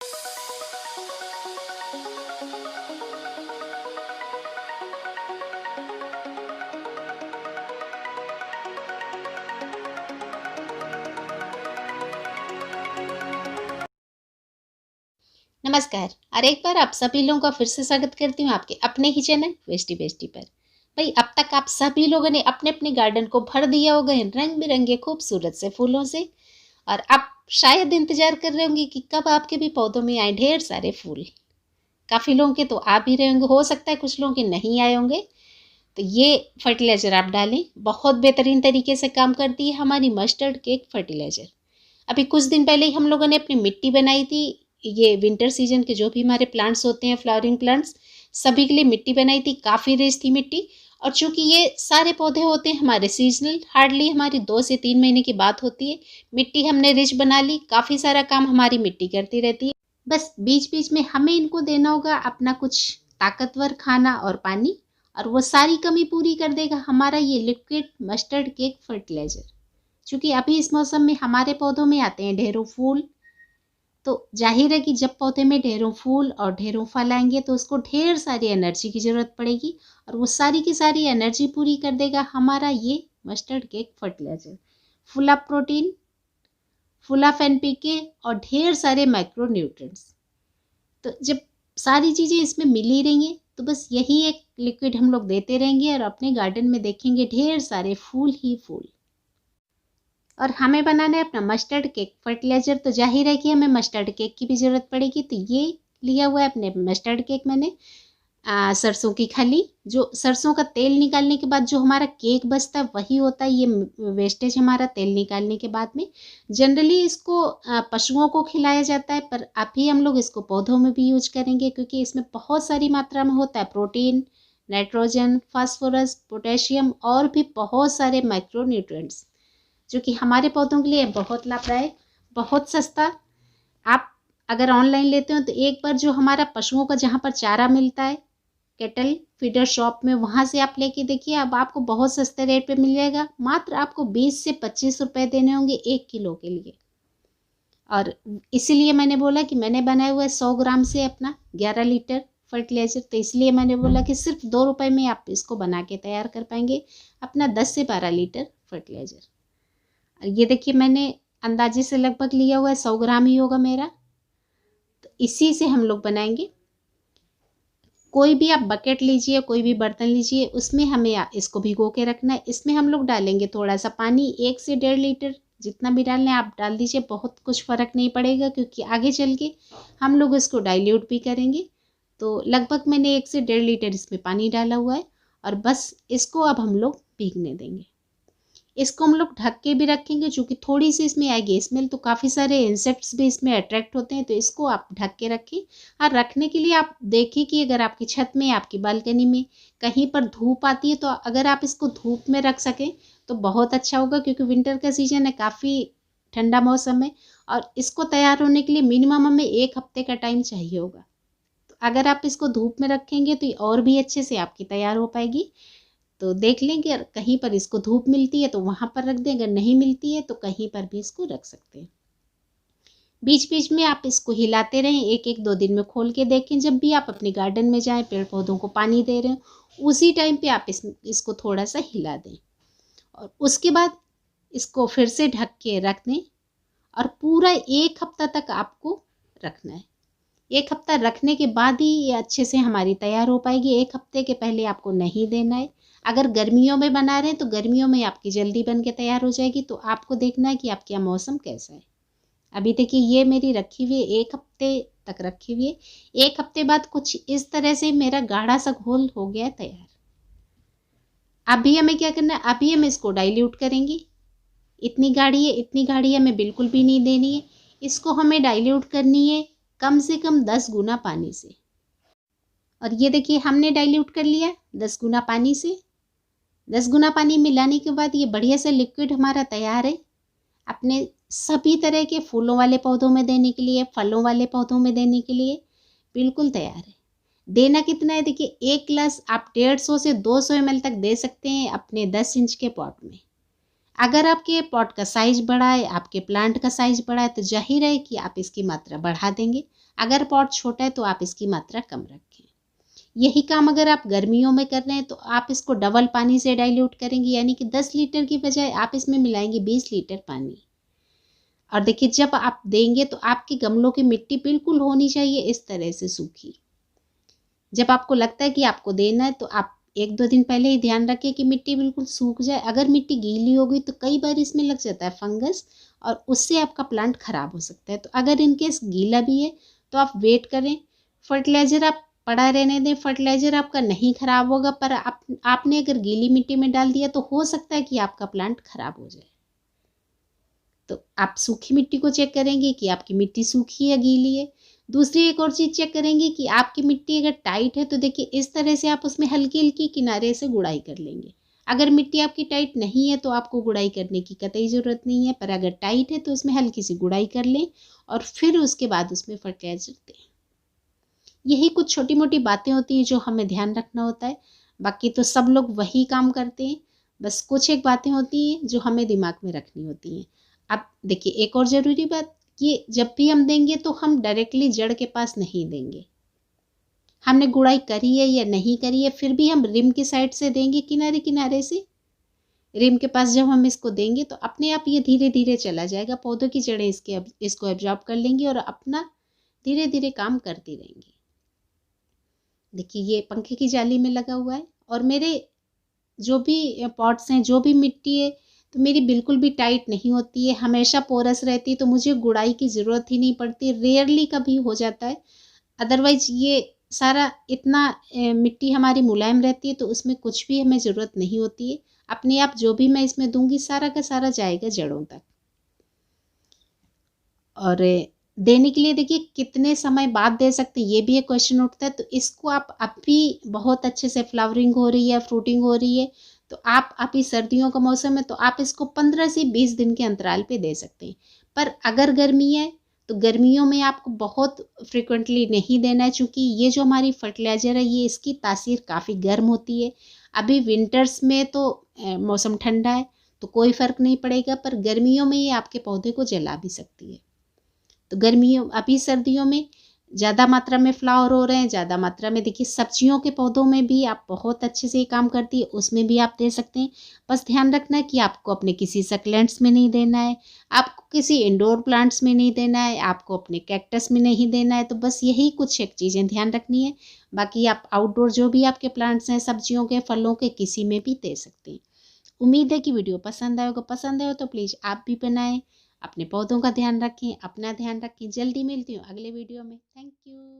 नमस्कार और एक बार आप सभी लोगों का फिर से स्वागत करती हूँ आपके अपने ही चैनल वेस्टी बेस्टी पर। भाई अब तक आप सभी लोगों ने अपने अपने गार्डन को भर दिया होगा इन रंग बिरंगे खूबसूरत से फूलों से, और आप शायद इंतजार कर रहे होंगे कि कब आपके भी पौधों में आए ढेर सारे फूल। काफ़ी लोगों के तो आ भी रहे होंगे, हो सकता है कुछ लोगों के नहीं आए होंगे। तो ये फर्टिलाइज़र आप डालें, बहुत बेहतरीन तरीके से काम करती है हमारी मस्टर्ड केक फर्टिलाइज़र। अभी कुछ दिन पहले ही हम लोगों ने अपनी मिट्टी बनाई थी। ये विंटर सीजन के जो भी हमारे प्लांट्स होते हैं, फ्लावरिंग प्लांट्स, सभी के लिए मिट्टी बनाई थी। काफ़ी रिच थी मिट्टी। और चूंकि ये सारे पौधे होते हैं हमारे सीजनल, हार्डली हमारी 2 से 3 महीने की बात होती है। मिट्टी हमने रिच बना ली, काफ़ी सारा काम हमारी मिट्टी करती रहती है। बस बीच बीच में हमें इनको देना होगा अपना कुछ ताकतवर खाना और पानी, और वो सारी कमी पूरी कर देगा हमारा ये लिक्विड मस्टर्ड केक फर्टिलाइज़र। क्योंकि अभी इस मौसम में हमारे पौधों में आते हैं ढेरों फूल, तो जाहिर है कि जब पौधे में ढेरों फूल और ढेरों फल आएंगे तो उसको ढेर सारी एनर्जी की ज़रूरत पड़ेगी, और वो सारी की सारी एनर्जी पूरी कर देगा हमारा ये mustard cake fertiliser. Full of protein, full of NPK और ढेर सारे माइक्रो न्यूट्रिएंट्स। तो जब सारी चीज़ें इसमें मिल ही रही हैं तो बस यही एक लिक्विड हम लोग देते रहेंगे और अपने गार्डन में देखेंगे ढेर सारे फूल ही फूल। और हमें बनाना है अपना मस्टर्ड केक फर्टिलाइज़र, तो जाहिर है कि हमें मस्टर्ड केक की भी ज़रूरत पड़ेगी। तो ये लिया हुआ है अपने मस्टर्ड केक मैंने। सरसों की खली, जो सरसों का तेल निकालने के बाद जो हमारा केक बचता है वही होता है ये वेस्टेज हमारा तेल निकालने के बाद में। जनरली इसको पशुओं को खिलाया जाता है, पर अभी हम लोग इसको पौधों में भी यूज करेंगे क्योंकि इसमें बहुत सारी मात्रा में होता है प्रोटीन, नाइट्रोजन, फास्फोरस, पोटेशियम और भी बहुत सारे माइक्रो न्यूट्रिएंट्स, जो कि हमारे पौधों के लिए बहुत लाभदायक, बहुत सस्ता। आप अगर ऑनलाइन लेते हो तो एक बार जो हमारा पशुओं का जहाँ पर चारा मिलता है केटल फीडर शॉप में, वहाँ से आप लेके देखिए, अब आपको बहुत सस्ते रेट पे मिल जाएगा। मात्र आपको 20 से 25 रुपए देने होंगे 1 किलो के लिए। और इसीलिए मैंने बोला कि मैंने बनाया हुआ है 100 ग्राम से अपना 11 लीटर फर्टिलाइज़र, तो इसलिए मैंने बोला कि सिर्फ 2 रुपए में आप इसको बना के तैयार कर पाएंगे अपना 10 से 12 लीटर फर्टिलाइज़र। ये देखिए मैंने अंदाजे से लगभग लिया हुआ है, 100 ग्राम ही होगा मेरा। तो इसी से हम लोग बनाएंगे। कोई भी आप बकेट लीजिए, कोई भी बर्तन लीजिए, उसमें हमें इसको भिगो के रखना है। इसमें हम लोग डालेंगे थोड़ा सा पानी, 1 से 1.5 लीटर, जितना भी डालना है आप डाल दीजिए। बहुत कुछ फ़र्क नहीं पड़ेगा क्योंकि आगे चल के हम लोग इसको डाइल्यूट भी करेंगे। तो लगभग मैंने 1 से 1.5 लीटर इसमें पानी डाला हुआ है, और बस इसको अब हम लोग भीगने देंगे। इसको हम लोग ढक के भी रखेंगे क्योंकि थोड़ी सी इसमें आएगी स्मेल, तो काफ़ी सारे इंसेक्ट्स भी इसमें अट्रैक्ट होते हैं। तो इसको आप ढक के रखें। और रखने के लिए आप देखिए कि अगर आपकी छत में, आपकी बालकनी में कहीं पर धूप आती है तो अगर आप इसको धूप में रख सकें तो बहुत अच्छा होगा, क्योंकि विंटर का सीजन है, काफ़ी ठंडा मौसम है, और इसको तैयार होने के लिए मिनिमम हमें 1 हफ्ते का टाइम चाहिए होगा। तो अगर आप इसको धूप में रखेंगे तो ये और भी अच्छे से आपकी तैयार हो पाएगी। तो देख लें कि कहीं पर इसको धूप मिलती है तो वहाँ पर रख दें, अगर नहीं मिलती है तो कहीं पर भी इसको रख सकते हैं। बीच बीच में आप इसको हिलाते रहें, 1-1 2 दिन में खोल के देखें। जब भी आप अपने गार्डन में जाएं, पेड़ पौधों को पानी दे रहे हो, उसी टाइम पे आप इसको थोड़ा सा हिला दें, और उसके बाद इसको फिर से ढक के रख दें। और पूरा 1 हफ्ता तक आपको रखना है। 1 हफ्ता रखने के बाद ही ये अच्छे से हमारी तैयार हो पाएगी। 1 हफ्ते के पहले आपको नहीं देना है। अगर गर्मियों में बना रहे हैं तो गर्मियों में आपकी जल्दी बन के तैयार हो जाएगी। तो आपको देखना है कि आपके यहाँ मौसम कैसा है। अभी देखिए ये मेरी रखी हुई है, 1 हफ्ते तक रखी हुई है। 1 हफ्ते बाद कुछ इस तरह से मेरा गाढ़ा सा घोल हो गया तैयार। अभी हमें क्या करना है, अभी हम इसको डाइल्यूट करेंगे। इतनी गाढ़ी है, इतनी गाढ़ी हमें बिल्कुल भी नहीं देनी है। इसको हमें डाइल्यूट करनी है कम से कम 10 गुना पानी से। और ये देखिए हमने डाइल्यूट कर लिया 10 गुना पानी से। 10 गुना पानी मिलाने के बाद ये बढ़िया से लिक्विड हमारा तैयार है अपने सभी तरह के फूलों वाले पौधों में देने के लिए, फलों वाले पौधों में देने के लिए बिल्कुल तैयार है। देना कितना है, देखिए 1 ग्लास आप 150 से 200 ml तक दे सकते हैं अपने 10 इंच के पॉट में। अगर आपके पॉट का साइज बड़ा है, आपके प्लांट का साइज बड़ा है, तो जाहिर है कि आप इसकी मात्रा बढ़ा देंगे। अगर पॉट छोटा है तो आप इसकी मात्रा कम रखें। यही काम अगर आप गर्मियों में कर रहे हैं तो आप इसको डबल पानी से डाइल्यूट करेंगे, यानी कि 10 लीटर की बजाय आप इसमें मिलाएंगे 20 लीटर पानी। और देखिए जब आप देंगे तो आपके गमलों की मिट्टी बिल्कुल होनी चाहिए इस तरह से सूखी। जब आपको लगता है कि आपको देना है तो आप 1-2 दिन पहले ही ध्यान रखें कि मिट्टी बिल्कुल सूख जाए। अगर मिट्टी गीली हो गई तो कई बार इसमें लग जाता है फंगस और उससे आपका प्लांट खराब हो सकता है। तो अगर इनकेस गीला भी है तो आप वेट करें, फर्टिलाइज़र आप पड़ा रहने दें। फर्टिलाइज़र आपका नहीं खराब होगा, पर आपने अगर गीली मिट्टी में डाल दिया तो हो सकता है कि आपका प्लांट खराब हो जाए। तो आप सूखी मिट्टी को चेक करेंगे कि आपकी मिट्टी सूखी है गीली है। दूसरी एक और चीज़ चेक करेंगे कि आपकी मिट्टी अगर टाइट है तो देखिए इस तरह से आप उसमें हल्की हल्की किनारे से गुड़ाई कर लेंगे। अगर मिट्टी आपकी टाइट नहीं है तो आपको गुड़ाई करने की कतई ज़रूरत नहीं है, पर अगर टाइट है तो उसमें हल्की सी गुड़ाई कर लें और फिर उसके बाद उसमें फर्टिलाइज़र दें। यही कुछ छोटी मोटी बातें होती हैं जो हमें ध्यान रखना होता है। बाकी तो सब लोग वही काम करते हैं, बस कुछ एक बातें होती हैं जो हमें दिमाग में रखनी होती हैं। अब देखिए एक और ज़रूरी बात, कि जब भी हम देंगे तो हम डायरेक्टली जड़ के पास नहीं देंगे। हमने गुड़ाई करी है या नहीं करी है फिर भी हम रिम की साइड से देंगे, किनारे किनारे से। रिम के पास जब हम इसको देंगे तो अपने आप ये धीरे धीरे चला जाएगा, पौधों की जड़ें इसको एब्जॉर्ब कर लेंगी और अपना धीरे धीरे काम करती रहेंगी। देखिए ये पंखे की जाली में लगा हुआ है और मेरे जो भी पॉट्स हैं, जो भी मिट्टी है, तो मेरी बिल्कुल भी टाइट नहीं होती है, हमेशा पोरस रहती है, तो मुझे गुड़ाई की ज़रूरत ही नहीं पड़ती। रेयरली कभी हो जाता है, अदरवाइज ये सारा इतना मिट्टी हमारी मुलायम रहती है तो उसमें कुछ भी हमें ज़रूरत नहीं होती है। अपने आप जो भी मैं इसमें दूंगी सारा का सारा जाएगा जड़ों तक। और देने के लिए देखिए कितने समय बाद दे सकते हैं ये भी एक क्वेश्चन उठता है। तो इसको आप अभी बहुत अच्छे से फ्लावरिंग हो रही है, फ्रूटिंग हो रही है, तो आप अभी सर्दियों का मौसम है तो आप इसको 15 से 20 दिन के अंतराल पे दे सकते हैं। पर अगर गर्मी है तो गर्मियों में आपको बहुत फ्रिक्वेंटली नहीं देना है, चूँकि ये जो हमारी फर्टिलाइज़र है ये इसकी तासीर काफ़ी गर्म होती है। अभी विंटर्स में तो मौसम ठंडा है तो कोई फ़र्क नहीं पड़ेगा, पर गर्मियों में ये आपके पौधे को जला भी सकती है। तो गर्मियों अभी सर्दियों में ज़्यादा मात्रा में फ्लावर हो रहे हैं, ज़्यादा मात्रा में देखिए सब्जियों के पौधों में भी आप बहुत अच्छे से ये काम करती है, उसमें भी आप दे सकते हैं। बस ध्यान रखना है कि आपको अपने किसी सक्लेंट्स में नहीं देना है, आपको किसी इंडोर प्लांट्स में नहीं देना है, आपको अपने कैक्टस में नहीं देना है। तो बस यही कुछ एक चीज़ें ध्यान रखनी है। बाकी आप आउटडोर जो भी आपके प्लांट्स हैं, सब्जियों के, फलों के, किसी में भी दे सकते हैं। उम्मीद है कि वीडियो पसंद आएगा। पसंद आए तो प्लीज़ आप भी बनाएं। अपने पौधों का ध्यान रखें, अपना ध्यान रखें। जल्दी मिलती हूँ अगले वीडियो में। Thank you.